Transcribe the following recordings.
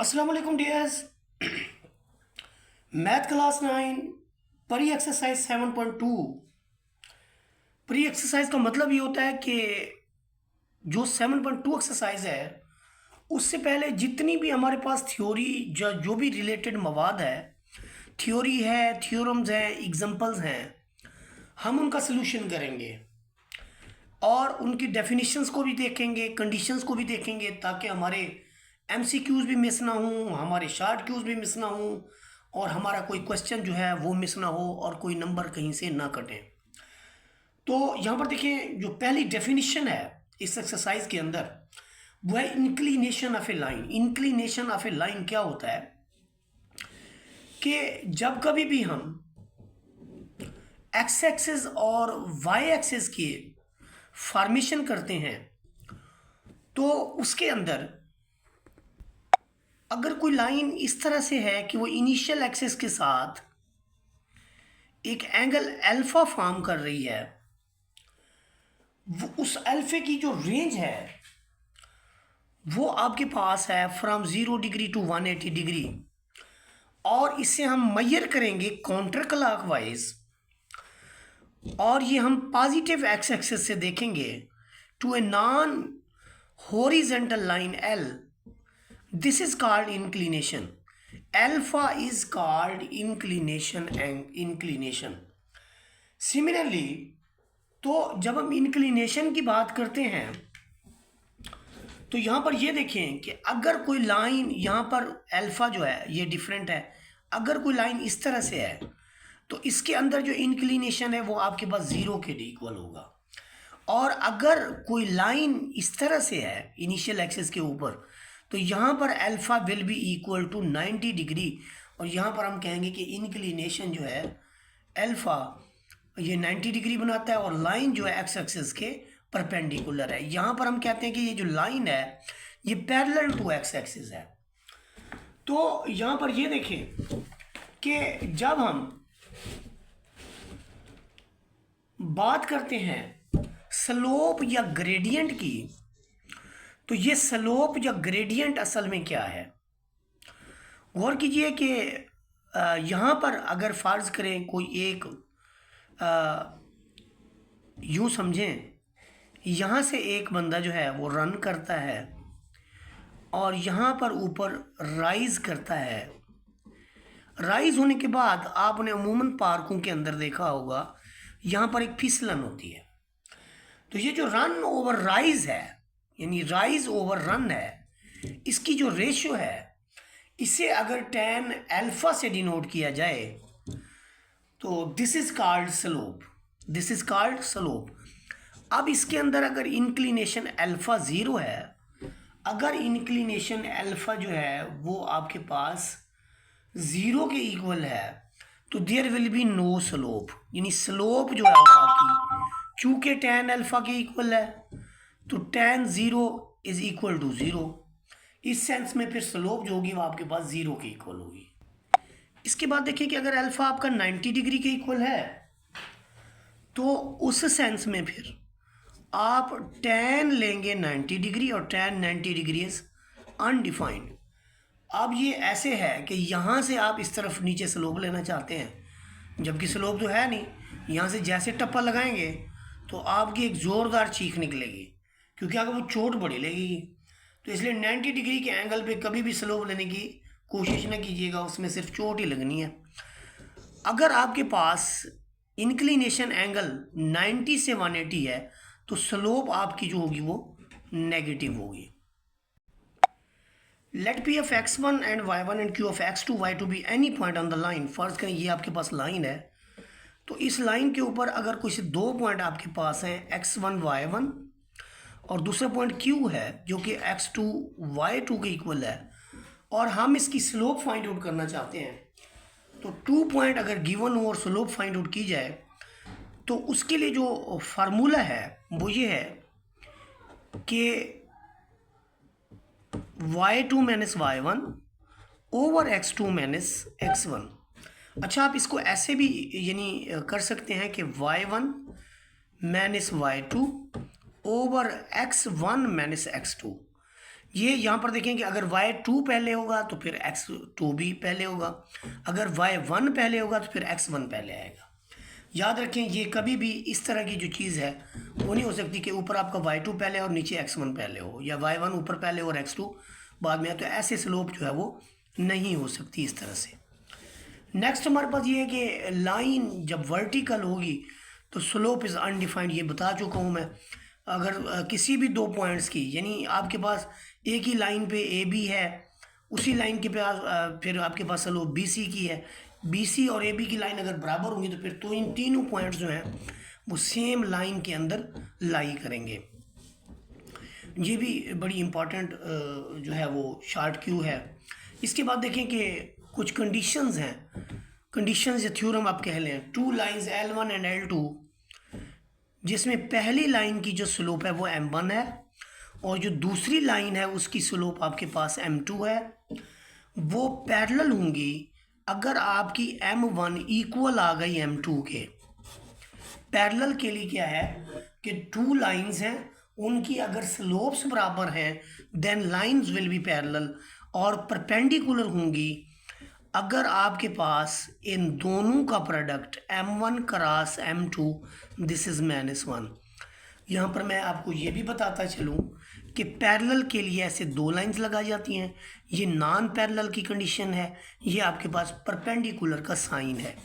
अस्सलाम वालेकुम dears. Math class 9 pre exercise 7.2। Pre exercise का मतलब ये होता है कि जो 7.2 एक्सरसाइज है उससे पहले जितनी भी हमारे पास थ्योरी जो भी रिलेटेड मवाद है, थ्योरी है, थ्योरम्स हैं, एग्जांपल्स हैं, हम उनका सलूशन करेंगे और उनकी डेफिनेशंस को भी देखेंगे, कंडीशंस को भी देखेंगे, ताकि हमारे एमसीक्यूज भी मिस ना हो, हमारे शॉर्ट क्यूज भी मिस ना हो और हमारा कोई क्वेश्चन जो है वो मिस ना हो और कोई नंबर कहीं से ना कटे। तो यहाँ पर देखिए, जो पहली डेफिनेशन है इस एक्सरसाइज के अंदर वो है inclination of A line. Inclination of A line क्या होता है कि जब कभी भी हम एक्स एक्सिस और वाई एक्सिस की फॉर्मेशन करते हैं तो उसके अंदर अगर कोई लाइन इस तरह से है कि वो इनिशियल एक्सिस के साथ एक एंगल अल्फा फॉर्म कर रही है, वो उस अल्फे की जो रेंज है वो आपके पास है फ्रॉम 0 डिग्री टू 180 डिग्री, और इसे हम मेजर करेंगे काउंटर क्लॉकवाइज, और ये हम पॉजिटिव एक्स एक्सिस से देखेंगे to a non horizontal line L. This is called inclination. Alpha is called inclination and inclination. Similarly, तो जब हम इंक्लिनेशन की बात करते हैं तो यहाँ पर ये देखें कि अगर कोई लाइन, यहाँ पर अल्फा जो है ये डिफरेंट है, अगर कोई लाइन इस तरह से है तो इसके अंदर जो इंक्लिनेशन है वो आपके पास 0 के इक्वल होगा। और अगर कोई लाइन इस तरह से है इनिशियल एक्सिस के ऊपर तो यहाँ पर alpha will be equal to 90 degree, और यहाँ पर हम कहेंगे कि इंक्लिनेशन जो है अल्फा ये 90 डिग्री बनाता है और लाइन जो है एक्स एक्सिस के परपेंडिकुलर है। यहाँ पर हम कहते हैं कि ये जो लाइन है ये पैरेलल टू एक्स एक्सिस है। तो यहाँ पर ये देखें कि जब हम बात करते हैं स्लोप या ग्रेडियंट की, तो ये स्लोप या ग्रेडियंट असल में क्या है। गौर कीजिए कि यहाँ पर अगर फ़र्ज करें कोई एक, यूँ समझें यहाँ से एक बंदा जो है वो रन करता है और यहाँ पर ऊपर राइज करता है। राइज होने के बाद आपने अमूमन पार्कों के अंदर देखा होगा यहाँ पर एक फिसलन होती है। तो ये जो रन ओवर राइज है, यानी राइज ओवर रन है, इसकी जो रेशियो है इसे अगर tan अल्फा से डिनोट किया जाए तो this is called slope. This is called slope. अब इसके अंदर अगर इंक्लिनेशन अल्फा 0 है, अगर इंक्लिनेशन अल्फा जो है वो आपके पास 0 के इक्वल है तो there will be no slope, यानी स्लोप जो है वो आपकी, चूंकि tan अल्फा के इक्वल है तो tan 0 इज इक्वल टू 0। इस सेंस में फिर स्लोप जो होगी वो आपके पास 0 के इक्वल होगी। इसके बाद देखिए कि अगर अल्फा आपका 90 डिग्री के इक्वल है तो उस सेंस में फिर आप tan लेंगे 90 डिग्री, और tan 90 डिग्री इज अनडिफाइंड। अब ये ऐसे है कि यहाँ से आप इस तरफ नीचे स्लोप लेना चाहते हैं, जबकि स्लोप तो है नहीं। यहाँ से जैसे टप्पा लगाएंगे तो आपकी एक ज़ोरदार चीख निकलेगी, क्योंकि अगर वो चोट बड़ी लगेगी। तो इसलिए 90 डिग्री के एंगल पे कभी भी स्लोप लेने की कोशिश ना कीजिएगा, उसमें सिर्फ चोट ही लगनी है। अगर आपके पास इंक्लिनेशन एंगल 90 से 180 है तो स्लोप आपकी जो होगी वो नेगेटिव होगी। Let P of x1 and y1 and q of x2 y2 be any point on the line. फर्ज करें ये आपके पास लाइन है, तो इस लाइन के ऊपर अगर कुछ दो पॉइंट आपके पास हैं x1 y1 और दूसरा पॉइंट q है जो कि x2 y2 के इक्वल है, और हम इसकी स्लोप फाइंड आउट करना चाहते हैं, तो 2 पॉइंट अगर गिवन हो और स्लोप फाइंड आउट की जाए तो उसके लिए जो फार्मूला है वो ये है कि y2 minus y1 over x2 minus x1। अच्छा, आप इसको ऐसे भी यानी कर सकते हैं कि y1 minus y2 over x1 minus x2। ये यहाँ पर देखें कि अगर y2 पहले होगा तो फिर x2 भी पहले होगा, अगर y1 पहले होगा तो फिर x1 पहले आएगा। याद रखें ये कभी भी इस तरह की जो चीज़ है वो नहीं हो सकती कि ऊपर आपका y2 पहले और नीचे x1 पहले हो, या y1 ऊपर पहले और x2 बाद में। तो ऐसे स्लोप जो है वो नहीं हो सकती इस तरह से। नेक्स्ट हमारे पास ये है कि लाइन जब वर्टिकल होगी तो स्लोप इज़ अनडिफाइंड, ये बता चुका हूँ मैं। अगर किसी भी दो पॉइंट्स की, यानी आपके पास एक ही लाइन पे ए बी है, उसी लाइन के पास फिर आपके पास स्लोप बी सी की है, बी सी और ए बी की लाइन अगर बराबर होंगी तो फिर तो इन तीनों पॉइंट्स जो हैं वो सेम लाइन के अंदर लाई करेंगे। ये भी बड़ी इम्पॉर्टेंट जो है वो शॉर्ट क्यू है। इसके बाद देखें कि कुछ कंडीशंस हैं, कंडीशंस या थ्योरम आप कह लें। Two lines L1 and L2, जिसमें पहली लाइन की जो स्लोप है वो M1 है और जो दूसरी लाइन है उसकी स्लोप आपके पास M2 है, वो पैरेलल होंगी अगर आपकी M1 इक्वल आ गई M2 के। पैरेलल के लिए क्या है कि टू लाइंस हैं, उनकी अगर स्लोप्स बराबर हैं then lines will be parallel, और परपेंडिकुलर होंगी अगर आपके पास इन दोनों का product M1 cross M2 this is -1। यहाँ पर मैं आपको ये भी बताता चलूँ कि पैरेलल के लिए ऐसे दो लाइंस लगाई जाती हैं, ये नॉन पैरेलल की कंडीशन है, ये आपके पास परपेंडिकुलर का साइन है।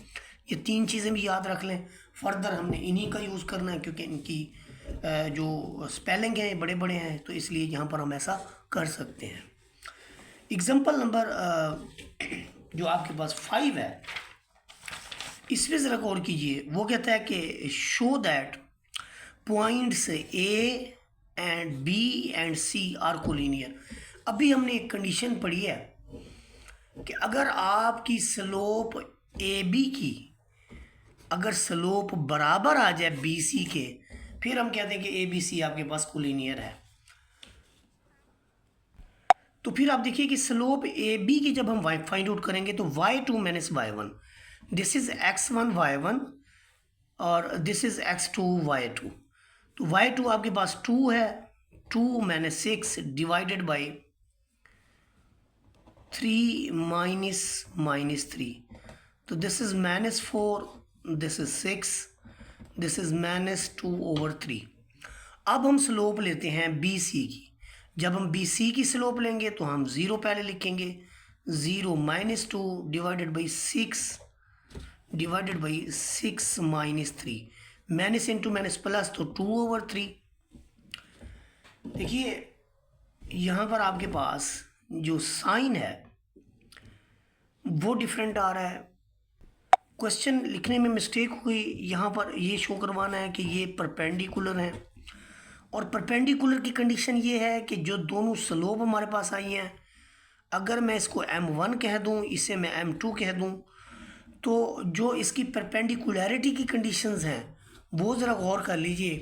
ये तीन चीज़ें भी याद रख लें। फर्दर हमने इन्हीं का यूज़ करना है क्योंकि इनकी जो स्पेलिंग है बड़े बड़े हैं, तो इसलिए यहाँ पर हम ऐसा कर सकते हैं। एग्जाम्पल नंबर जो आपके पास 5 है, इसमें ज़रा गौर कीजिए। वो कहता है कि show that points A and B and C are collinear. अभी हमने एक कंडीशन पढ़ी है कि अगर आपकी स्लोप AB की अगर स्लोप बराबर आ जाए BC के, फिर हम कहते हैं कि ABC आपके पास कोलिनियर है। तो फिर आप देखिए कि स्लोप AB की जब हम फाइंड आउट करेंगे तो y2 minus y1, this is x1 y1 और दिस इज x2 y2। तो y2 आपके पास 2 है, 2 माइनस 6 डिवाइडेड बाई 3 माइनस 3, तो this is -4, this is 6, this is -2/3। अब हम स्लोप लेते हैं BC की। जब हम BC की स्लोप लेंगे तो हम 0 पहले लिखेंगे, 0 minus 2 divided by 6 divided by 6 minus 3, minus into minus plus तो 2/3। देखिए यहाँ पर आपके पास जो साइन है वो डिफरेंट आ रहा है। क्वेश्चन लिखने में मिस्टेक हुई, यहाँ पर ये शो करवाना है कि ये परपेंडिकुलर हैं, और परपेंडिकुलर की कंडीशन ये है कि जो दोनों स्लोप हमारे पास आई हैं, अगर मैं इसको M1 कह दूं, इसे मैं M2 कह दूं, तो जो इसकी परपेंडिकुलरिटी की कंडीशंस हैं वो ज़रा गौर कर लीजिए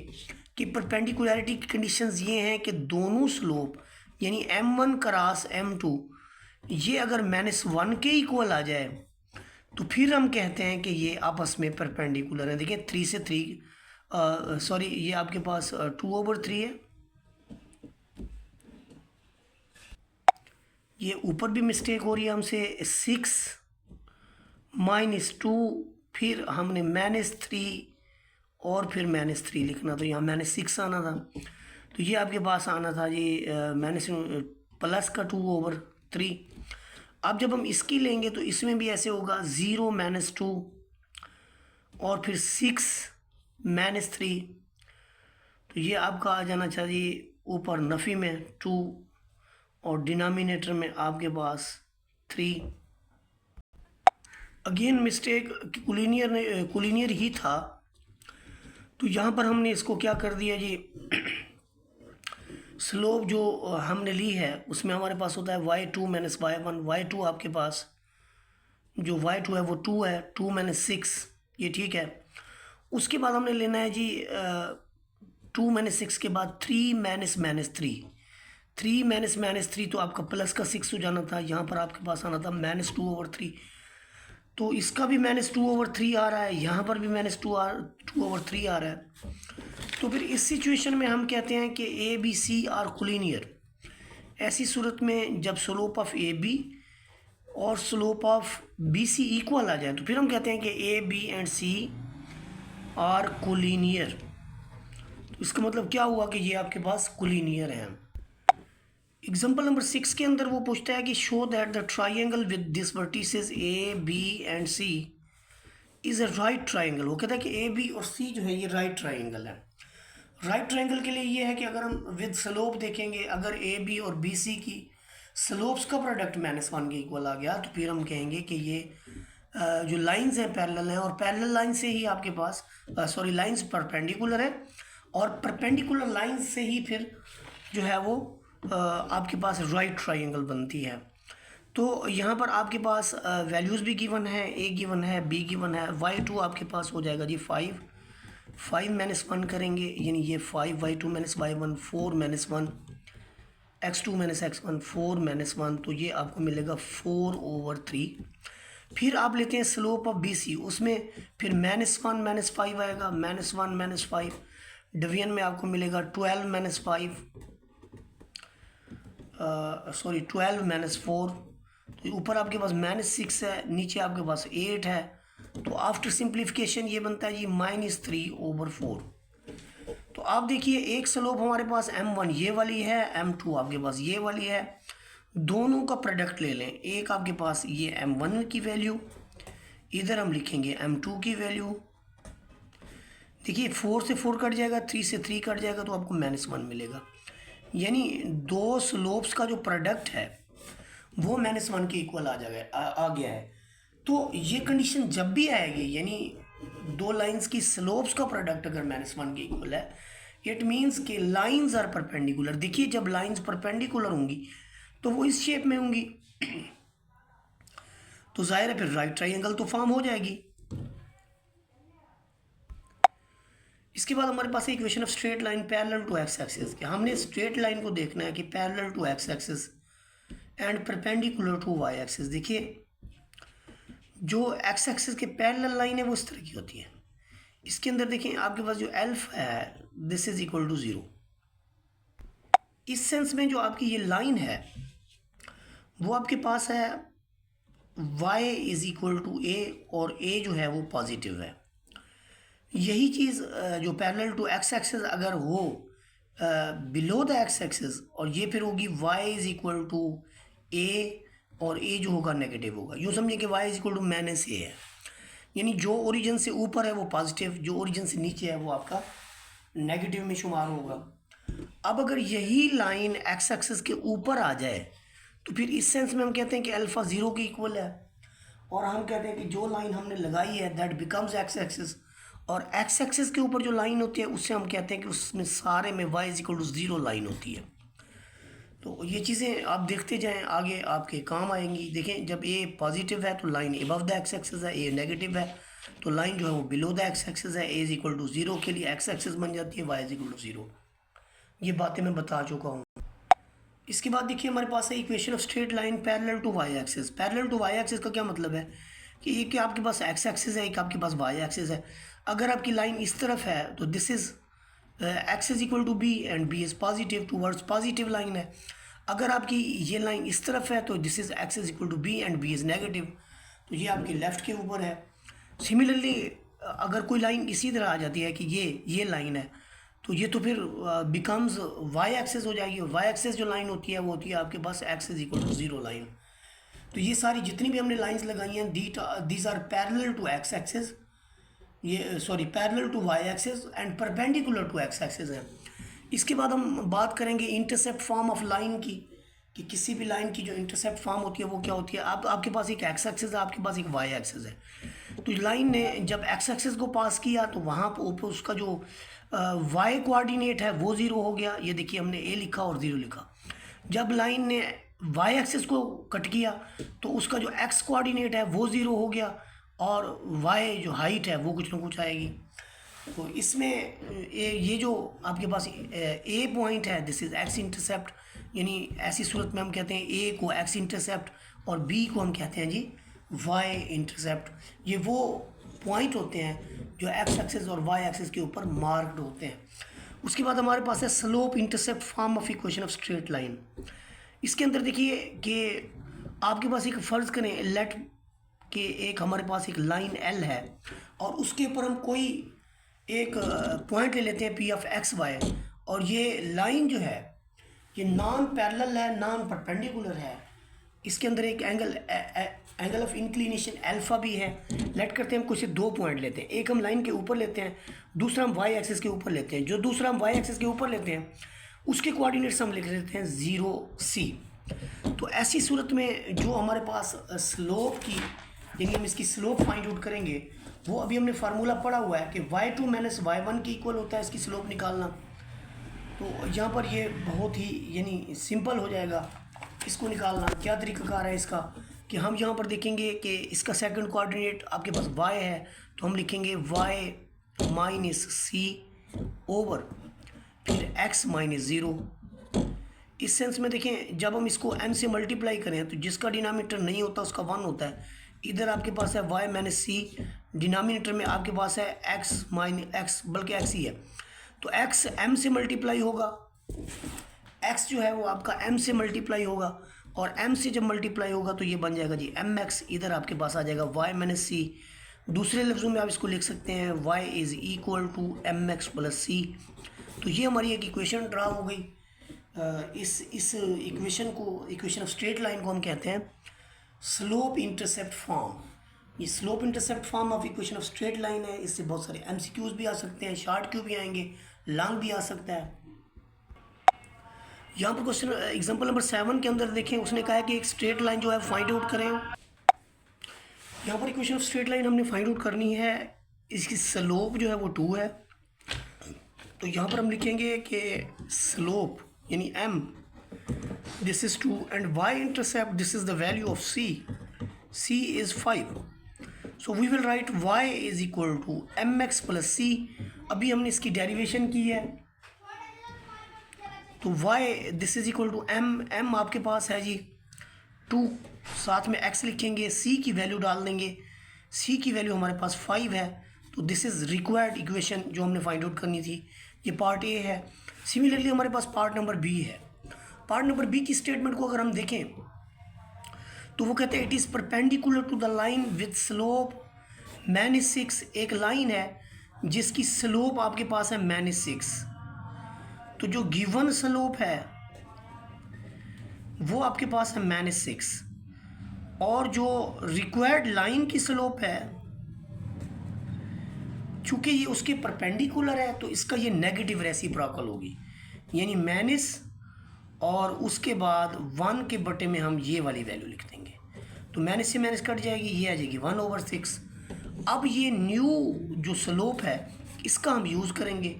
कि परपेंडिकुलरिटी की कंडीशंस ये हैं कि दोनों स्लोप यानी M1 क्रॉस M2 ये अगर -1 के इक्वल आ जाए तो फिर हम कहते हैं कि ये आपस में परपेंडिकुलर है। देखिए 3 से 3 सॉरी ये आपके पास 2/3 है, ये ऊपर भी मिस्टेक हो रही है हमसे, 6 माइनस 2, फिर हमने -3 और फिर -3 लिखना, तो यहाँ -6 आना था, तो ये आपके पास आना था ये माइनस प्लस का 2/3। अब जब हम इसकी लेंगे तो इसमें भी ऐसे होगा, 0 - 2 और फिर 6 -3, तो ये आपका आ जाना चाहिए ऊपर नफ़ी में 2 और डिनोमिनेटर में आपके पास 3। अगेन मिस्टेक कोलिनियर ही था, तो यहाँ पर हमने इसको क्या कर दिया जी, स्लोप जो हमने ली है उसमें हमारे पास होता है y2 माइनस y1। y2 आपके पास जो y2 है वो 2 है, 2 माइनस 6, ये ठीक है। उसके बाद हमने लेना है जी 2 माइनस 6 के बाद 3 माइनस -3, 3 माइनस -3 तो आपका प्लस का 6 हो जाना था, यहाँ पर आपके पास आना था -2/3, तो इसका भी -2/3 आ रहा है, यहाँ पर भी -2/3 आ रहा है। तो फिर इस सिचुएशन में हम कहते हैं कि ABC आर कोलिनियर। ऐसी सूरत में जब स्लोप ऑफ ए बी और slope of B C equal आ जाए तो फिर हम कहते हैं कि A B and C are collinear. तो इसका मतलब क्या हुआ कि ये आपके पास कोलिनियर है। एग्जाम्पल नंबर 6 के अंदर वो पूछता है कि show that the triangle with this vertices A B and C is a right triangle. वो कहता है कि ए बी और सी जो है ये राइट ट्राइंगल है। राइट ट्राइंगल के लिए ये है कि अगर हम विद स्लोप देखेंगे, अगर ए बी और बी सी की स्लोप्स का प्रोडक्ट -1 के इक्वल आ गया तो फिर हम कहेंगे कि ये जो लाइंस हैं पैरेलल हैं, और पैरेलल लाइन से ही आपके पास लाइंस परपेंडिकुलर है, और परपेंडिकुलर लाइन से ही फिर जो है वो आपके पास राइट ट्राइंगल बनती है। तो यहाँ पर आपके पास वैल्यूज़ भी गिवन है, ए गिवन है, बी गिवन है, y2 आपके पास हो जाएगा जी 5 -1 करेंगे, यानी ये 5 y2 -y1 4 -1 x2 -x1 4 -1, तो ये आपको मिलेगा 4/3। फिर आप लेते हैं स्लोप ऑफ बी सी, उसमें फिर -1 -5 आएगा, -1 -5 डिवीजन में आपको मिलेगा 12 -5 12 -4, तो ऊपर आपके पास -6 है, नीचे आपके पास 8 है। तो आफ्टर सिंप्लीफिकेशन ये बनता है जी -3/4। तो आप देखिए एक स्लोप हमारे पास m1 ये वाली है, m2 आपके पास ये वाली है, दोनों का प्रोडक्ट ले लें। एक आपके पास ये m1 की वैल्यू, इधर हम लिखेंगे m2 की वैल्यू। देखिए 4 से 4 कट जाएगा, 3 से 3 कट जाएगा, तो आपको -1 मिलेगा। यानी दो स्लोप्स का जो प्रोडक्ट है वो -1 के इक्वल आ गया है। तो ये कंडीशन जब भी आएगी, यानी दो लाइंस की स्लोप्स का प्रोडक्ट अगर -1 के इक्वल है, इट मीन्स कि लाइंस आर परपेंडिकुलर। देखिए जब लाइंस परपेंडिकुलर होंगी तो वो इस शेप में होंगी, तो जाहिर है फिर राइट ट्राइंगल तो फॉर्म हो जाएगी। इसके बाद हमारे पास equation of straight line parallel to X axis. हमने स्ट्रेट लाइन को देखना है कि parallel to X axis and perpendicular to Y axis. देखिए जो एक्स एक्सिस के पैरेलल लाइन है वो इस तरह की होती है। इसके अंदर देखें आपके पास जो एल्फा है दिस इज इक्वल टू 0। इस सेंस में जो आपकी ये लाइन है वो आपके पास है y is equal to a, और a जो है वो पॉजिटिव है। यही चीज़ जो पैरेलल टू एक्स एक्सिस अगर हो बिलो द एक्स एक्सिस, और ये फिर होगी y is equal to a, और a जो होगा नेगेटिव होगा। यूँ समझिए कि y is equal to -a है, यानी जो ओरिजिन से ऊपर है वो पॉजिटिव, जो ओरिजिन से नीचे है वो आपका नेगेटिव में शुमार होगा। अब अगर यही लाइन एक्स एक्सिस के ऊपर आ जाए तो फिर इस सेंस में हम कहते हैं कि अल्फा 0 के इक्वल है, और हम कहते हैं कि जो लाइन हमने लगाई है दैट बिकम्स एक्स एक्सिस, और एक्स एक्सिस के ऊपर जो लाइन होती है उससे हम कहते हैं कि उसमें सारे में y is equal to 0 line होती है। तो ये चीज़ें आप देखते जाएं, आगे आपके काम आएंगी। देखें जब a पॉजिटिव है तो line above the x axis है, a नेगेटिव है तो लाइन जो है वो बिलो द एक्स एक्सिस है। a इज इक्वल टू 0 के लिए एक्स एक्सिस बन जाती है, y इज इक्वल टू 0। ये बातें मैं बता चुका हूँ। इसके बाद देखिए हमारे पास है equation of straight line parallel to Y axis. Parallel to Y axis का क्या मतलब है कि एक आपके पास एक्स एक्सिस है, एक आपके पास वाई एक्सिस है। अगर आपकी लाइन इस तरफ है तो this is X is equal to B and B is positive towards positive line है। अगर आपकी ये लाइन इस तरफ है तो this is X is equal to B and B is negative, तो ये आपके लेफ्ट के ऊपर है। सिमिलरली अगर कोई लाइन इसी तरह आ जाती है कि ये लाइन है तो ये तो फिर बिकम्स वाई एक्सिस हो जाएगी, और वाई एक्सिस जो लाइन होती है वो होती है आपके पास X is equal to 0 line. तो ये सारी जितनी भी हमने लाइंस लगाई हैं these are parallel to X axis, ये parallel to Y axis and perpendicular to X axis है। इसके बाद हम बात करेंगे इंटरसेप्ट फॉर्म ऑफ लाइन की, कि किसी भी लाइन की जो इंटरसेप्ट फॉर्म होती है वो क्या होती है। आपके पास एक एक्स एक्सिस है, आपके पास एक वाई एक्सिस है। तो लाइन ने जब एक्स एक्सिस को पास किया तो वहाँ पर उसका जो वाई कोऑर्डिनेट है वो 0 हो गया। ये देखिए हमने a लिखा और 0 लिखा। जब लाइन ने वाई एक्सिस को कट किया तो उसका जो एक्स कोऑर्डिनेट है वो 0 हो गया, और वाई जो हाइट है वो कुछ ना कुछ आएगी। तो इसमें ये जो आपके पास ए पॉइंट है दिस इज़ एक्स इंटरसेप्ट, यानी ऐसी सूरत में हम कहते हैं ए को एक्स इंटरसेप्ट और बी को हम कहते हैं जी वाई इंटरसेप्ट। ये वो पॉइंट होते हैं जो एक्स एक्सिस और वाई एक्सिस के ऊपर मार्क्ड होते हैं। उसके बाद हमारे पास है slope intercept form of equation of straight line. इसके अंदर देखिए कि आपके पास एक फ़र्ज़ करें लेट कि एक हमारे पास एक लाइन एल है और उसके ऊपर हम कोई एक पॉइंट ले लेते हैं पी ऑफ एक्स वाई, और ये लाइन जो है ये नॉन पैरेलल है, नॉन परपेंडिकुलर है, इसके अंदर एक एंगल ऑफ इंक्लिनेशन अल्फा भी है। लेट करते हैं हम कुछ दो पॉइंट लेते हैं, एक हम लाइन के ऊपर लेते हैं, दूसरा हम वाई एक्सिस के ऊपर लेते हैं। जो दूसरा हम वाई एक्सिस के ऊपर लेते हैं उसके कोऑर्डिनेट्स हम लिख लेते हैं 0 C। तो ऐसी सूरत में जो हमारे पास स्लोप की, यानी हम इसकी स्लोप फाइंड आउट करेंगे, वो अभी हमने फार्मूला पढ़ा हुआ है कि y2 माइनस y1 के इक्वल होता है इसकी स्लोप निकालना। तो यहाँ पर ये बहुत ही यानी सिंपल हो जाएगा इसको निकालना। क्या तरीक़ाकार है इसका कि हम यहाँ पर देखेंगे कि इसका सेकंड कोऑर्डिनेट आपके पास y है, तो हम लिखेंगे y माइनस सी ओवर फिर x माइनस 0। इस सेंस में देखें जब हम इसको m से मल्टीप्लाई करें तो जिसका डिनोमिनेटर नहीं होता उसका 1 होता है। इधर आपके पास है y माइनस सी, डिनोमिनेटर में आपके पास है x माइनस x, बल्कि x ही है, तो x m से मल्टीप्लाई होगा, x जो है वो आपका m से मल्टीप्लाई होगा, और m से जब मल्टीप्लाई होगा तो ये बन जाएगा जी mx। इधर आपके पास आ जाएगा y माइनस सी। दूसरे लफ्ज़ों में आप इसको लिख सकते हैं y is equal to mx plus C. तो ये हमारी एक इक्वेशन ड्रा हो गई। इस इक्वेशन को, इक्वेशन ऑफ स्ट्रेट लाइन को हम कहते हैं स्लोप इंटरसेप्ट फॉर्म। ये slope intercept form of equation of straight line है। इससे बहुत सारे MCQs भी आ सकते हैं, शॉर्ट क्यू भी आएंगे, लॉन्ग भी आ सकता है। यहाँ पर क्वेश्चन एग्जांपल नंबर 7 के अंदर देखें, उसने कहा है कि एक स्ट्रेट लाइन जो है फाइंड आउट करें। यहाँ पर इक्वेशन ऑफ स्ट्रेट लाइन हमने फाइंड आउट करनी है, इसकी स्लोप जो है वो 2 है। तो यहाँ पर हम लिखेंगे कि स्लोप यानी m this is 2 and y intercept this is the value of c is 5, so we will write y is equal to mx plus c। अभी हमने इसकी डेरिवेशन की है, तो y this is equal to m आपके पास है जी 2, साथ में x लिखेंगे, c की वैल्यू डाल देंगे, c की वैल्यू हमारे पास 5 है। तो दिस इज़ रिक्वायर्ड इक्वेशन जो हमने फाइंड आउट करनी थी, ये पार्ट ए है। सिमिलरली हमारे पास पार्ट नंबर बी है। पार्ट नंबर बी की स्टेटमेंट को अगर हम देखें तो वो कहते हैं it is perpendicular to the line with slope -6। एक लाइन है जिसकी स्लोप आपके पास है -6, तो जो गिवन स्लोप है वो आपके पास है -6, और जो रिक्वायर्ड लाइन की स्लोप है चूँकि ये उसके परपेंडिकुलर है तो इसका ये नेगेटिव रेसिप्रोकल होगी, यानी माइनस और उसके बाद 1 के बटे में हम ये वाली वैल्यू लिख देंगे, तो माइनस से माइनस कट जाएगी, ये आ जाएगी 1/6। अब ये न्यू जो स्लोप है इसका हम यूज़ करेंगे,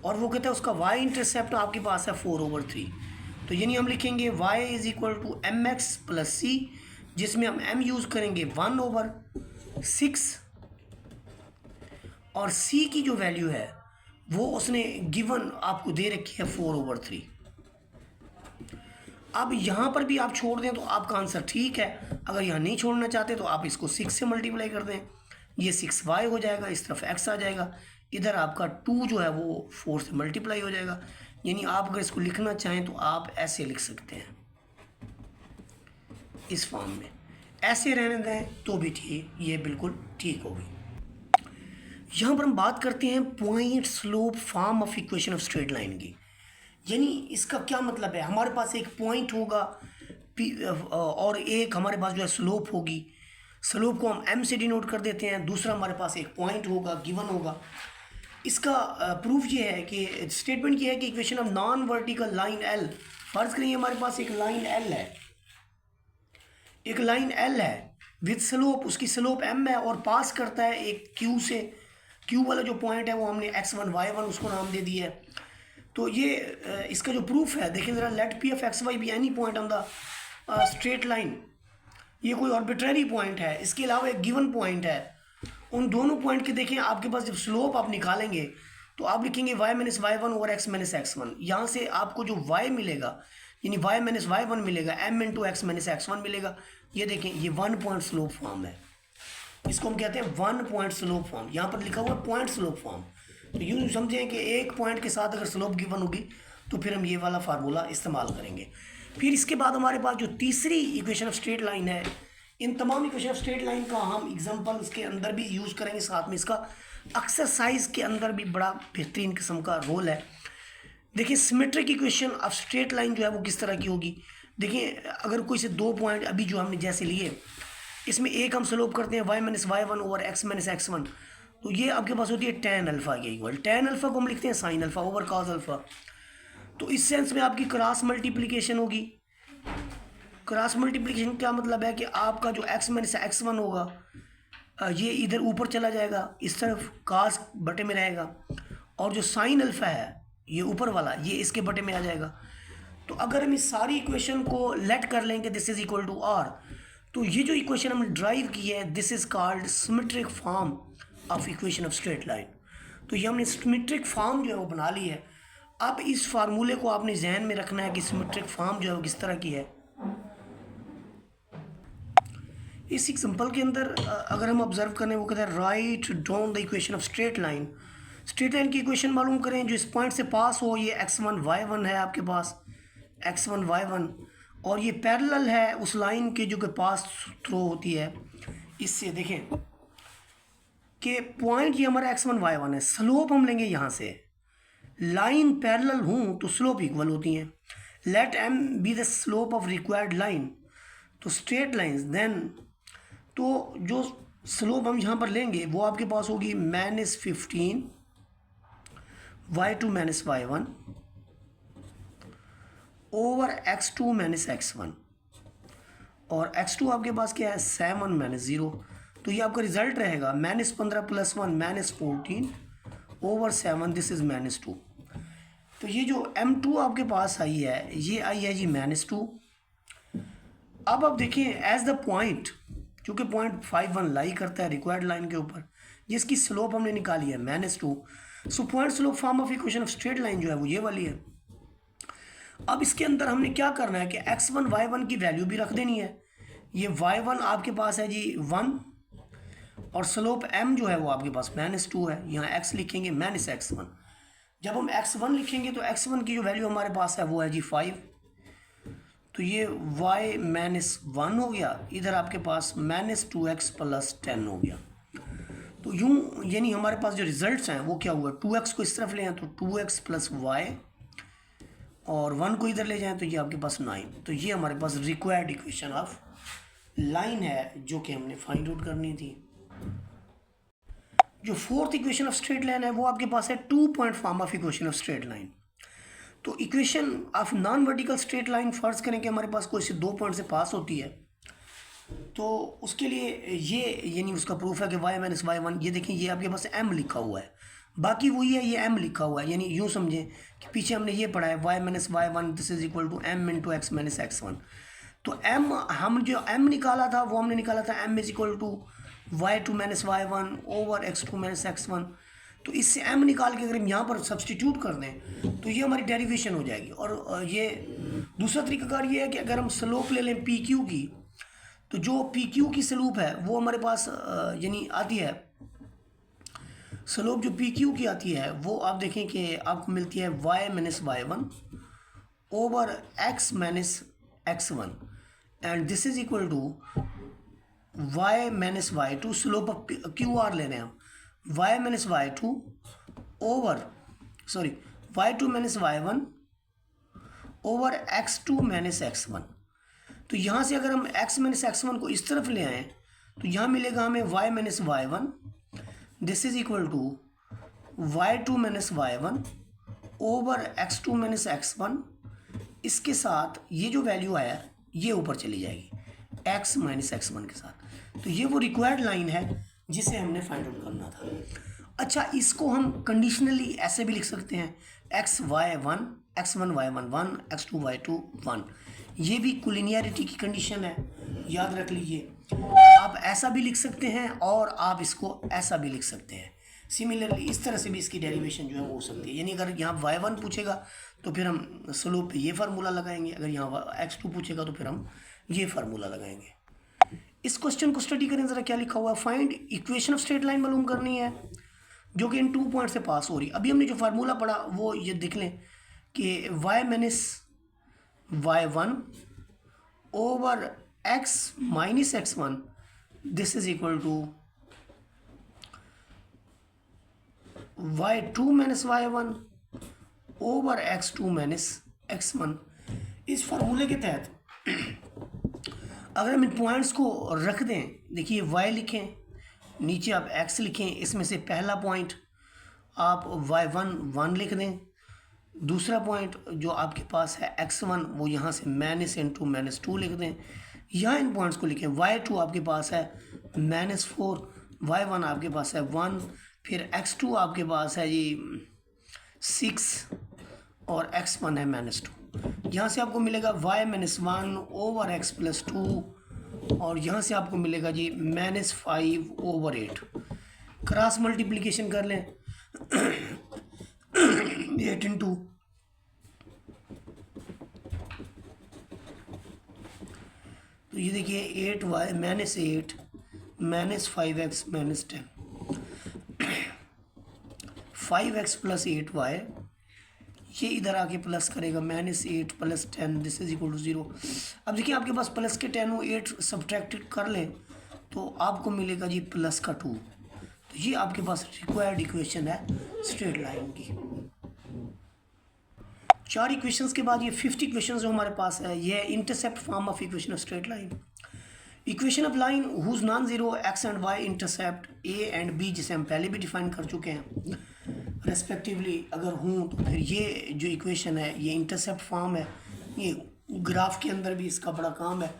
और वो कहता है उसका y इंटरसेप्ट आपके पास है 4/3। तो यानी हम लिखेंगे y is equal to mx plus c, जिसमें हम m यूज़ करेंगे 1/6, और c की जो वैल्यू है वो उसने गिवन आपको दे रखी है 4/3। अब यहाँ पर भी आप छोड़ दें तो आपका आंसर ठीक है, अगर यहाँ नहीं छोड़ना चाहते तो आप इसको 6 से मल्टीप्लाई कर दें, ये 6y हो जाएगा, इस तरफ x आ जाएगा, इधर आपका 2 जो है वो 4 से मल्टीप्लाई हो जाएगा। यानी आप अगर इसको लिखना चाहें तो आप ऐसे लिख सकते हैं, इस फॉर्म में, ऐसे रहने दें तो भी ठीक, ये बिल्कुल ठीक होगी। यहाँ पर हम बात करते हैं point slope form of equation of straight line की। यानी इसका क्या मतलब है, हमारे पास एक पॉइंट होगा और एक हमारे पास जो है स्लोप होगी, स्लोप को हम m से डिनोट कर देते हैं, दूसरा हमारे पास एक पॉइंट होगा, गिवन होगा। इसका प्रूफ ये है कि स्टेटमेंट ये है कि equation of non vertical line L, फर्ज करिए हमारे पास एक लाइन L है, एक लाइन L है विद स्लोप, उसकी स्लोप m है और पास करता है एक Q से, Q वाला जो पॉइंट है वो हमने x1 y1 उसको नाम दे दिया है। तो ये इसका जो प्रूफ है देखिए ज़रा, let p of xy be any point on the straight line, ये कोई आर्बिट्रेरी पॉइंट है, इसके अलावा एक गिवन पॉइंट है। उन दोनों पॉइंट के देखें आपके पास जब स्लोप आप निकालेंगे तो आप लिखेंगे y माइनस y1 और x माइनस x1। यहाँ से आपको जो y मिलेगा यानी y माइनस y1 मिलेगा, m into x minus x1 मिलेगा। ये देखें ये 1 पॉइंट स्लोप फॉर्म है, इसको हम कहते हैं 1 पॉइंट स्लोप फॉर्म। यहाँ पर लिखा हुआ है पॉइंट स्लोप फॉर्म। तो यूँ समझें कि एक पॉइंट के साथ अगर स्लोप गिवन होगी तो फिर हम ये वाला फार्मूला इस्तेमाल करेंगे। फिर इसके बाद हमारे पास जो तीसरी इक्वेशन ऑफ स्ट्रेट लाइन है, इन तमाम इक्वेशन ऑफ स्ट्रेट लाइन का हम एग्जांपल इसके अंदर भी यूज़ करेंगे, साथ में इसका एक्सरसाइज के अंदर भी बड़ा बेहतरीन किस्म का रोल है। देखिए symmetric equation of straight line जो है वो किस तरह की होगी। देखिए अगर कोई से 2 पॉइंट अभी जो हमने जैसे लिए, इसमें एक हम स्लोप करते हैं y-y1 ओवर x-x1, तो ये आपके पास होती है tan अल्फ़ा के इक्वल। tan अल्फ़ा को हम लिखते हैं sin alpha over cos alpha. तो इस सेंस में आपकी क्रॉस मल्टीप्लिकेशन होगी। क्रॉस मल्टीप्लिकेशन क्या मतलब है कि आपका जो x-x1 होगा ये इधर ऊपर चला जाएगा, इस तरफ cos बटे में रहेगा, और जो sin अल्फ़ा है ये ऊपर वाला ये इसके बटे में आ जाएगा। तो अगर हम इस सारी इक्वेशन को लेट कर लेंगे this is equal to r, तो ये जो इक्वेशन हमने ड्राइव की है this is called symmetric form of equation of straight line. तो ये हमने सिमेट्रिक फॉर्म जो है वो बना ली है। अब इस फार्मूले को आपने जहन में रखना है कि सिमेट्रिक फॉर्म जो है वो किस तरह की है। इस एग्जांपल के अंदर अगर हम ऑब्जर्व करें, वो कहते हैं write down the equation of straight line. Straight line की इक्वेशन मालूम करें जो इस पॉइंट से पास हो। ये x1 y1 है आपके पास, x1 y1, और ये पैरेलल है उस लाइन के जो कि पास थ्रू होती है इससे। देखें कि पॉइंट ये हमारा x1 y1 है, स्लोप हम लेंगे यहाँ से, लाइन पैरेलल हूँ तो स्लोप इक्वल होती हैं। Let m be the slope of required line, तो स्ट्रेट लाइंस देन, तो जो स्लोप हम यहाँ पर लेंगे वो आपके पास होगी -15 y2 - y1 over x2 - x1, और x2 आपके पास क्या है 7 - 0, तो ये आपका रिजल्ट रहेगा -15 + 1 -14 ओवर 7, दिस इज -2। तो ये जो m2 आपके पास आई है ये आई है जी -2। अब आप देखिए एज द पॉइंट, चूँकि पॉइंट 5 1 लाई करता है रिक्वायर्ड लाइन के ऊपर, जिसकी स्लोप हमने निकाली है -2, so point slope form of equation of straight line जो है वो ये वाली है। अब इसके अंदर हमने क्या करना है कि x1 y1 की वैल्यू भी रख देनी है। ये y1 आपके पास है जी 1, और स्लोप m जो है वो आपके पास -2 है। यहाँ x लिखेंगे -x1। जब हम x1 लिखेंगे तो x1 की जो वैल्यू हमारे पास है वो है जी 5, तो ये y -1 हो गया, इधर आपके पास -2x + 10 हो गया। तो यूँ यानी हमारे पास जो रिजल्ट्स हैं वो क्या हुआ, 2x को इस तरफ ले आए तो 2x + y, और 1 को इधर ले जाएं तो ये आपके पास 9। तो ये हमारे पास रिक्वायर्ड इक्वेशन ऑफ लाइन है जो कि हमने फाइंड आउट करनी थी। जो fourth equation of straight line है वो आपके पास है 2 point form of equation of straight line. तो equation of non vertical straight line फर्ज करें कि हमारे पास कोई से 2 पॉइंट से पास होती है, तो उसके लिए ये यानी उसका प्रूफ है कि y - y1, ये देखें ये आपके पास m लिखा हुआ है, बाकी वही है, ये m लिखा हुआ है। यानी यूँ समझें कि पीछे हमने ये पढ़ा है y - y1 this is equal to m × x - x1। तो m हम जो m निकाला था वो हमने निकाला था m is equal to y2 - y1 over x2 - x1। तो इससे m निकाल के अगर हम यहाँ पर सब्सटीट्यूट कर दें तो ये हमारी डेरिवेशन हो जाएगी। और ये दूसरा तरीकाकार ये है कि अगर हम स्लोप ले लें पी क्यू की, तो जो पी क्यू की स्लोप है वो हमारे पास यानी आती है, स्लोप जो पी क्यू की आती है वो आप देखें कि आपको मिलती है y - y1 over x - x1, and this is equal to y - y2, slope of Q R ले रहे हैं हम, y - y2 over y2 - y1 over x2 - x1। तो यहाँ से अगर हम x - x1 को इस तरफ ले आएँ तो यहाँ मिलेगा हमें y - y1, this is equal to y2 - y1 over x2 - x1। इसके साथ ये जो वैल्यू आया ये ऊपर चली जाएगी x - x1 के साथ। तो ये वो रिक्वायर्ड लाइन है जिसे हमने फाइंड आउट करना था। अच्छा, इसको हम कंडीशनली ऐसे भी लिख सकते हैं x1 y1 1, x2 y2 1। ये भी कोलिनियरिटी की कंडीशन है, याद रख लीजिए। आप ऐसा भी लिख सकते हैं और आप इसको ऐसा भी लिख सकते हैं। सिमिलरली इस तरह से भी इसकी डेरिवेशन जो है वो हो सकती है। यानी अगर यहाँ y1 पूछेगा तो फिर हम स्लोप पे ये फार्मूला लगाएंगे, अगर यहाँ x2 पूछेगा तो फिर हम ये फार्मूला लगाएंगे। इस क्वेश्चन को स्टडी करें ज़रा, क्या लिखा हुआ है, find equation of straight line मालूम करनी है जो कि इन 2 पॉइंट से पास हो रही है। अभी हमने जो फार्मूला पढ़ा वो ये देख लें कि y y1 over x minus x1, this is equal to y2 minus y1 over x2 minus x1। इस फार्मूले के तहत अगर हम इन पॉइंट्स को रख दें, देखिए y लिखें, नीचे आप x लिखें, इसमें से पहला पॉइंट आप y1 1 लिख दें, दूसरा पॉइंट जो आपके पास है x1 वो यहाँ से -(-2) लिख दें। यहाँ इन पॉइंट्स को लिखें, y2 आपके पास है -4, y1 आपके पास है 1, फिर x2 आपके पास है जी 6 और x1 है -2। यहाँ से आपको मिलेगा y-1 ओवर x + 2 और यहाँ से आपको मिलेगा जी -5/8। क्रॉस मल्टीप्लिकेशन कर लें 8 × तो ये देखिए 8y -8 -5x -10 5x + 8y, ये इधर आके प्लस करेगा -8 + 10, दिस इज इक्वल टू 0। अब देखिए आपके पास प्लस के 10 और 8 सब्ट्रैक्ट कर लें तो आपको मिलेगा जी +2। तो ये आपके पास रिक्वायर्ड इक्वेशन है स्ट्रेट लाइन की। 4 इक्वेशंस के बाद ये 50 इक्वेशन जो हमारे पास है, ये intercept form of equation of straight line. Equation of line whose non zero x and y intercept a and b, जिसे हम पहले भी डिफाइन कर चुके हैं रेस्पेक्टिवली, अगर हूँ तो फिर ये जो इक्वेशन है ये इंटरसेप्ट फॉर्म है। ये ग्राफ के अंदर भी इसका बड़ा काम है,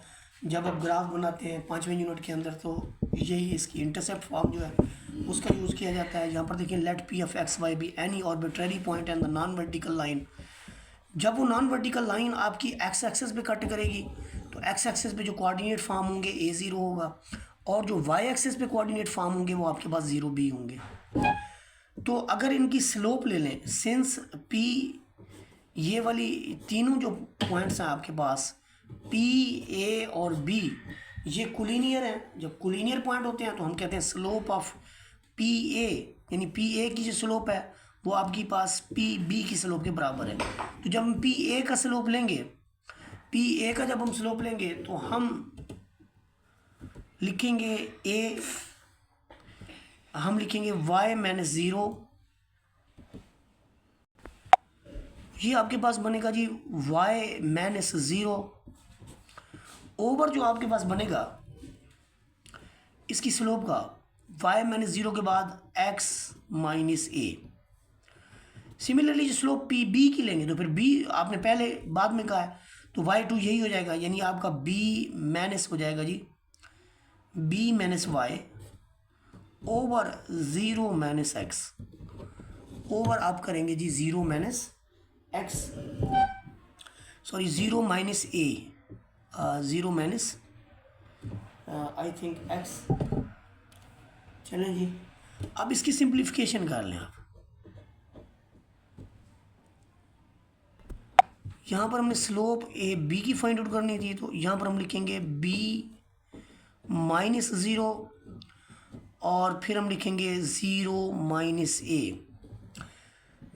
जब आप ग्राफ बनाते हैं 5वें यूनिट के अंदर तो यही इसकी इंटरसेप्ट फॉर्म जो है उसका यूज़ किया जाता है। यहाँ पर देखिए let p of x y be any arbitrary point and the non vertical line. जब वो नॉन वर्टिकल लाइन आपकी एक्स एक्सेस पे कट करेगी तो एक्स एक्सेस पे जो कोऑर्डिनेट फॉर्म होंगे a0 होगा और जो y एक्सेस पे कोऑर्डिनेट फॉर्म होंगे वो आपके पास 0b होंगे। तो अगर इनकी स्लोप ले लें, सिंस p, ये वाली तीनों जो पॉइंट्स हैं आपके पास p, a और b, ये कोलिनियर हैं। जब कोलिनियर पॉइंट होते हैं तो हम कहते हैं स्लोप ऑफ pa, यानी pa की जो स्लोप है वो आपके पास pb की स्लोप के बराबर है। तो जब हम pa का स्लोप लेंगे, pa का जब हम स्लोप लेंगे तो हम लिखेंगे a, हम लिखेंगे y-0, ये आपके पास बनेगा जी y-0 ओवर जो आपके पास बनेगा इसकी स्लोप का y-0 के बाद x - a। सिमिलरली जो स्लोप पी बी की लेंगे तो फिर b आपने पहले बाद में कहा है तो y2 यही हो जाएगा, यानी आपका b माइनस हो जाएगा जी b - y over 0 - x over आप करेंगे जी 0 - x, sorry 0 - a, 0 I think x। चलें जी, अब इसकी सिंप्लीफिकेशन कर लें आप। यहाँ पर हमने स्लोप ए बी की फाइंड आउट करनी थी तो यहाँ पर हम लिखेंगे b -0 और फिर हम लिखेंगे 0 - a।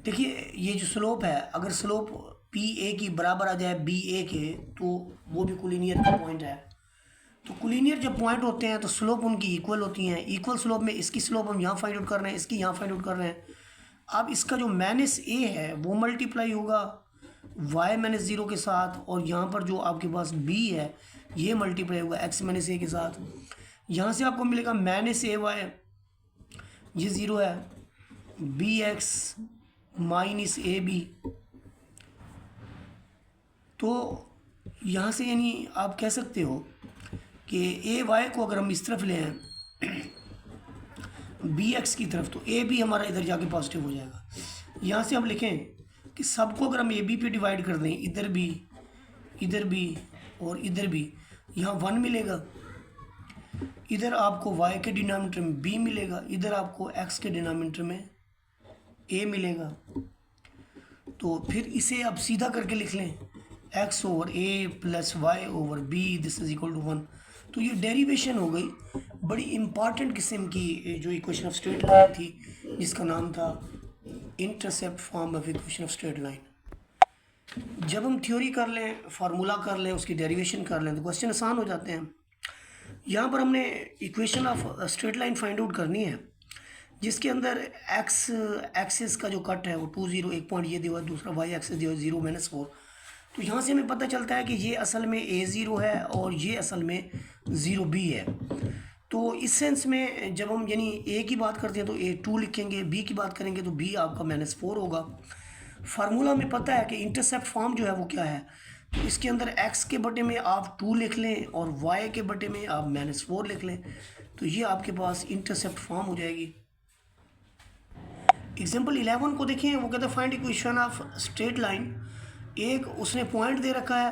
देखिए ये जो स्लोप है, अगर स्लोप पी ए की बराबर आ जाए बी ए के तो वो भी कोलिनियर का पॉइंट है। तो कोलिनियर जब पॉइंट होते हैं तो स्लोप उनकी इक्वल होती हैं। इक्वल स्लोप में इसकी स्लोप हम यहाँ फाइंड आउट कर रहे हैं, इसकी यहाँ फाइंड आउट कर रहे हैं। अब इसका जो -a है वो मल्टीप्लाई होगा y-0 के साथ और यहाँ पर जो आपके पास b है ये मल्टीप्लाई होगा x - a के साथ। यहाँ से आपको मिलेगा -ay, ये 0 है, bx - ab। तो यहाँ से यानी आप कह सकते हो कि ay को अगर हम इस तरफ ले आए bx की तरफ तो ab हमारा इधर जाके पॉजिटिव हो जाएगा। यहाँ से हम लिखें कि सबको अगर हम ab पे डिवाइड कर दें, इधर भी और इधर भी, यहाँ 1 मिलेगा, इधर आपको y के डिनोमिनेटर में b मिलेगा, इधर आपको x के डिनोमिनेटर में a मिलेगा। तो फिर इसे आप सीधा करके लिख लें x over a + y over b, this is equal to 1। तो ये डेरिवेशन हो गई बड़ी इम्पॉर्टेंट किस्म की जो इक्वेशन ऑफ स्ट्रेट लाइन थी जिसका नाम था intercept form of equation of straight line. जब हम थ्योरी कर लें, फार्मूला कर लें, उसकी डेरिवेशन कर लें तो क्वेश्चन आसान हो जाते हैं। यहाँ पर हमने equation of straight line find out करनी है जिसके अंदर एक्स एक्सिस का जो कट है वो 2 0 एक पॉइंट ये दिया हुआ है, दूसरा वाई एक्सिस दिया हुआ 0 -4। तो यहाँ से हमें पता चलता है कि ये असल में A0 है और ये असल में 0B है। तो इस सेंस में जब हम यानी A की बात करते हैं तो A2 लिखेंगे, B की बात करेंगे तो B आपका -4 होगा। फार्मूला में पता है कि इंटरसेप्ट फॉर्म जो है वो क्या है, तो इसके अंदर x के बटे में आप 2 लिख लें और y के बटे में आप -4 लिख लें, तो ये आपके पास इंटरसेप्ट फॉर्म हो जाएगी। एग्जाम्पल 11 को देखें, वो कहता है find equation of straight line. एक उसने पॉइंट दे रखा है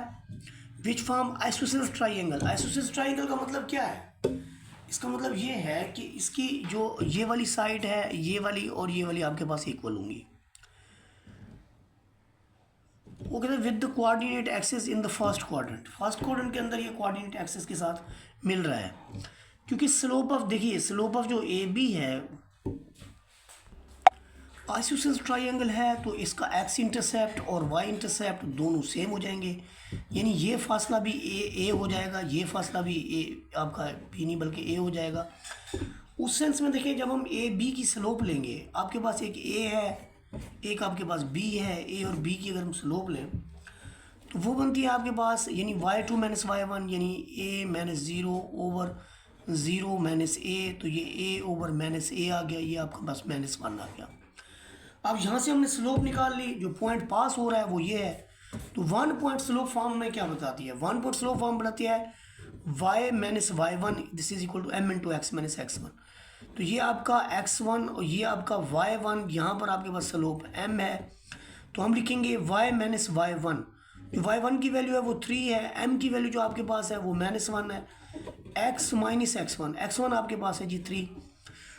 which form isosceles triangle. Isosceles triangle का मतलब क्या है? इसका मतलब ये है कि इसकी जो ये वाली साइड है, ये वाली और ये वाली आपके पास इक्वल होंगी। वो कहते हैं with the coordinate axis in the first quadrant. First quadrant के अंदर ये कोऑर्डिनेट एक्सिस के साथ मिल रहा है, क्योंकि स्लोप ऑफ, देखिए स्लोप ऑफ जो ए बी है आइसोसेलेस ट्राइंगल है, तो इसका एक्स इंटरसेप्ट और वाई इंटरसेप्ट दोनों सेम हो जाएंगे। यानी ये फासला भी ए हो जाएगा, ये फासला भी ए आपका बी नहीं बल्कि ए हो जाएगा। उस सेंस में देखिए, जब हम ए बी की स्लोप लेंगे, आपके पास एक ए है, एक आपके पास बी है। ए और बी की अगर हम स्लोप लें तो वो बनती है आपके पास यानी y2 - y1 यानी a -0 ओवर 0 -a, तो ये a ओवर -a आ गया, ये आपके पास -1 आ गया। अब यहाँ से हमने स्लोप निकाल ली, जो पॉइंट पास हो रहा है वो ये है। तो 1 पॉइंट स्लोप फॉर्म में क्या बताती है? 1 पॉइंट स्लोप फॉर्म बताती है y - y1 this is equal to m × x - x1। तो ये आपका x1 और ये आपका y1, यहाँ पर आपके पास स्लोप m है, तो हम लिखेंगे y - y1। जो y1 की वैल्यू है वो 3 है, m की वैल्यू जो आपके पास है वो -1 है, x - x1, x1 आपके पास है जी 3।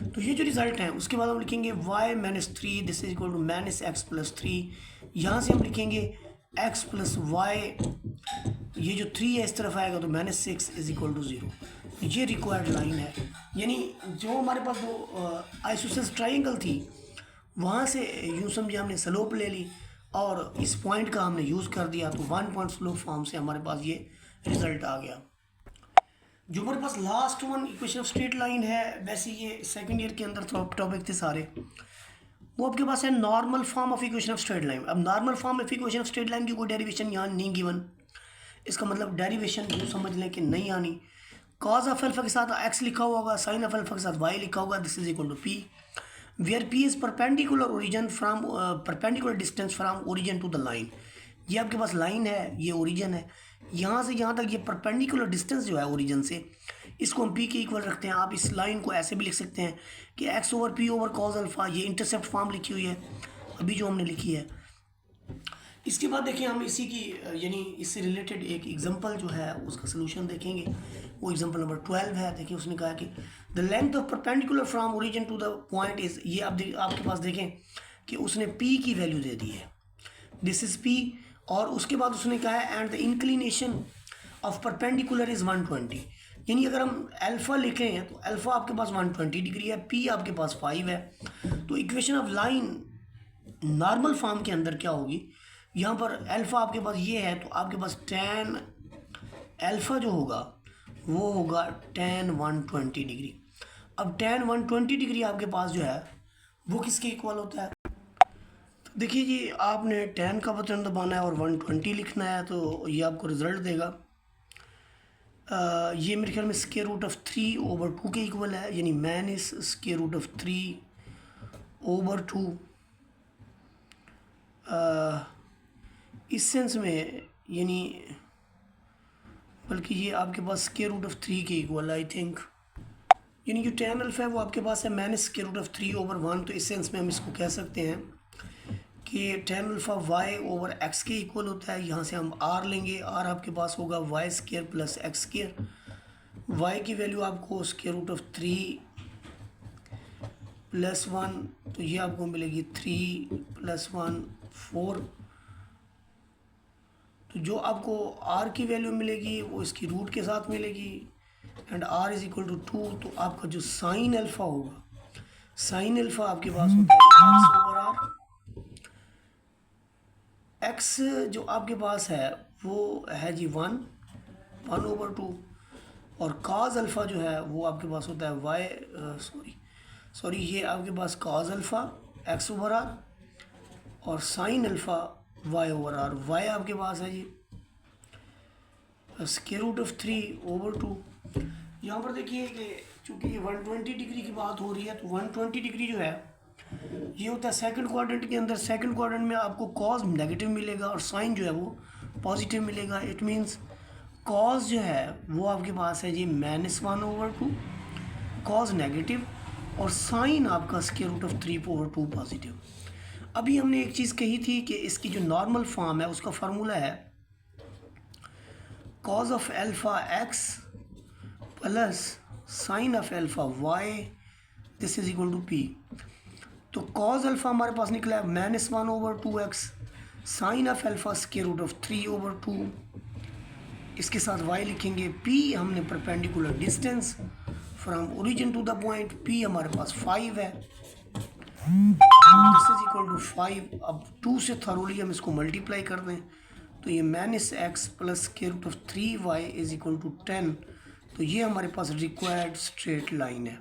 तो ये जो रिजल्ट है उसके बाद हम लिखेंगे y - 3 this is equal to -x + 3। यहाँ से हम लिखेंगे x + y, ये जो 3 है इस तरफ आएगा तो -6 इज इक्वल टू 0। ये रिक्वायर्ड लाइन है, यानी जो हमारे पास वो आइसोसेलेस ट्राइंगल थी वहाँ से यूँ समझे हमने स्लोप ले ली और इस पॉइंट का हमने यूज़ कर दिया, तो 1 पॉइंट स्लोप फॉर्म से हमारे पास ये रिजल्ट आ गया। जो हमारे पास last one equation of straight line है, वैसे ये सेकंड ईयर के अंदर टॉपिक थे सारे, वो आपके पास है normal form of equation of straight line. अब normal form of equation of straight line की कोई डेरिवेशन यहाँ नहीं गिवन, इसका मतलब डेरिवेशन जो समझ लें कि नहीं आनी। कॉज ऑफ अल्फा के साथ x लिखा हुआ होगा, साइन ऑफ अल्फा के साथ y लिखा होगा, this is equal to p, where p is perpendicular origin from perpendicular distance from origin to the line. ये आपके पास लाइन है, ये ओरिजिन है, यहाँ से यहाँ तक ये परपेंडिकुलर डिस्टेंस जो है ओरिजिन से, इसको हम p के इक्वल रखते हैं। आप इस लाइन को ऐसे भी लिख सकते हैं कि x over p over cause alpha, ये इंटरसेप्ट फॉर्म लिखी हुई है अभी जो हमने लिखी है। इसके बाद देखिए हम इसी की यानी इससे रिलेटेड एक एग्जांपल जो है उसका सलूशन देखेंगे। वो एग्जांपल नंबर 12 है। देखिए उसने कहा कि the length of perpendicular from origin to the point is, ये आप आपके पास देखें कि उसने p की वैल्यू दे दी है, दिस इज p, और उसके बाद उसने कहा है and the inclination of perpendicular is 120। यानी अगर हम अल्फ़ा लिखें तो अल्फ़ा आपके पास 120 डिग्री है, p आपके पास 5 है। तो equation of line normal form के अंदर क्या होगी, यहाँ पर अल्फ़ा आपके पास ये है, तो आपके पास tan अल्फ़ा जो होगा वो होगा tan 120 डिग्री। अब tan 120 डिग्री आपके पास जो है वो किसके इक्वल होता है? तो देखिए जी, आपने tan का बटन दबाना है और 120 लिखना है, तो ये आपको रिज़ल्ट देगा। ये मेरे ख्याल में स्क्वायर रूट ऑफ 3 ओवर 2 के इक्वल है, यानी minus square root of 3 over 2। इस सेंस में यानी बल्कि ये आपके पास स्क्वायर रूट ऑफ 3 के इक्वल आई थिंक, यानी जो tan अल्फ़ा है वो आपके पास है minus square root of 3 over 1। तो इस सेंस में हम इसको कह सकते हैं कि tan alpha y over x के इक्वल होता है। यहाँ से हम r लेंगे, r आपके पास होगा y square plus x square. y की वैल्यू आपको स्क्वायर रूट ऑफ 3 + 1, तो ये आपको मिलेगी 3 + 1 4। तो जो आपको r की वैल्यू मिलेगी वो इसकी रूट के साथ मिलेगी and r is equal to 2। तो आपका जो साइन अल्फ़ा होगा, साइन अल्फ़ा आपके पास होता है x एक्स जो आपके पास है वो है जी 1/2 और कॉज अल्फ़ा जो है वो आपके पास होता है वाई सॉरी ये आपके पास कॉज अल्फ़ा x/r और साइन अल्फ़ा y/r। वाई आपके पास है जी √3/2। यहाँ पर देखिए कि चूँकि ये 120 डिग्री की बात हो रही है तो 120 डिग्री जो है ये होता है सेकंड क्वाड्रेंट के अंदर। सेकंड क्वाड्रेंट में आपको कॉज नेगेटिव मिलेगा और साइन जो है वो पॉजिटिव मिलेगा। इट मींस कॉज जो है वो आपके पास है जी -1/2 कॉज नेगेटिव और साइन आपका √3/2 पॉजिटिव। अभी हमने एक चीज़ कही थी कि इसकी जो नॉर्मल फॉर्म है उसका फार्मूला है cos of alpha x plus sine of alpha y this is equal to p। तो cos अल्फ़ा हमारे पास निकला है -1/2x, साइन ऑफ अल्फ़ा √3/2, इसके साथ y लिखेंगे। p हमने perpendicular distance from origin to the point, p हमारे पास 5 है, दिस इज इक्वल टू 5। अब 2 से थरोली हम इसको मल्टीप्लाई कर दें तो ये -x plus √3y is equal to 10। तो ये हमारे पास रिक्वायर्ड स्ट्रेट लाइन है।